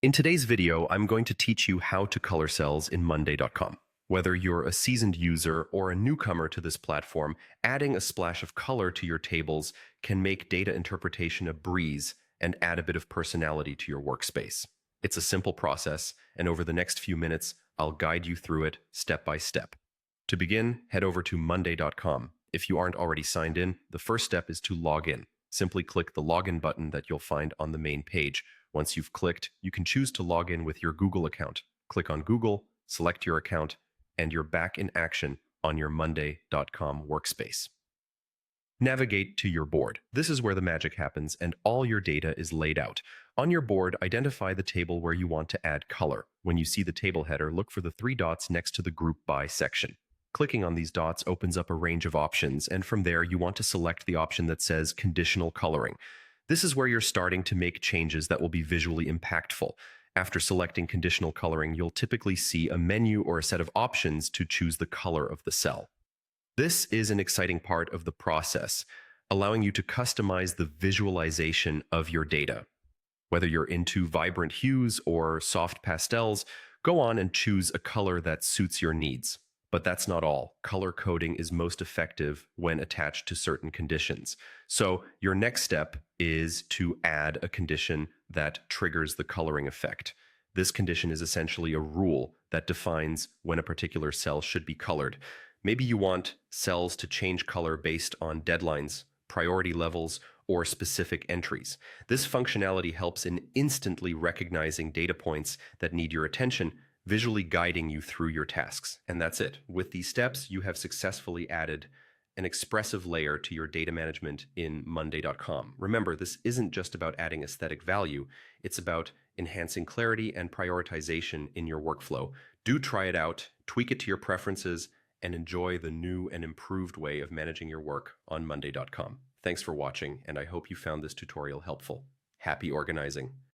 In today's video, I'm going to teach you how to color cells in Monday.com. Whether you're a seasoned user or a newcomer to this platform, adding a splash of color to your tables can make data interpretation a breeze and add a bit of personality to your workspace. It's a simple process, and over the next few minutes, I'll guide you through it step by step. To begin, head over to Monday.com. If you aren't already signed in, the first step is to log in. Simply click the login button that you'll find on the main page. Once you've clicked, you can choose to log in with your Google account. Click on Google, select your account, and you're back in action on your Monday.com workspace. Navigate to your board. This is where the magic happens and all your data is laid out. On your board, identify the table where you want to add color. When you see the table header, look for the three dots next to the Group By section. Clicking on these dots opens up a range of options, and from there you want to select the option that says Conditional Coloring. This is where you're starting to make changes that will be visually impactful. After selecting conditional coloring, you'll typically see a menu or a set of options to choose the color of the cell. This is an exciting part of the process, allowing you to customize the visualization of your data. Whether you're into vibrant hues or soft pastels, go on and choose a color that suits your needs. But that's not all. Color coding is most effective when attached to certain conditions. So your next step is to add a condition that triggers the coloring effect. This condition is essentially a rule that defines when a particular cell should be colored. Maybe you want cells to change color based on deadlines, priority levels, or specific entries. This functionality helps in instantly recognizing data points that need your attention, visually guiding you through your tasks. And that's it. With these steps, you have successfully added an expressive layer to your data management in Monday.com. Remember, this isn't just about adding aesthetic value, it's about enhancing clarity and prioritization in your workflow. Do try it out, tweak it to your preferences, and enjoy the new and improved way of managing your work on Monday.com. Thanks for watching, and I hope you found this tutorial helpful. Happy organizing!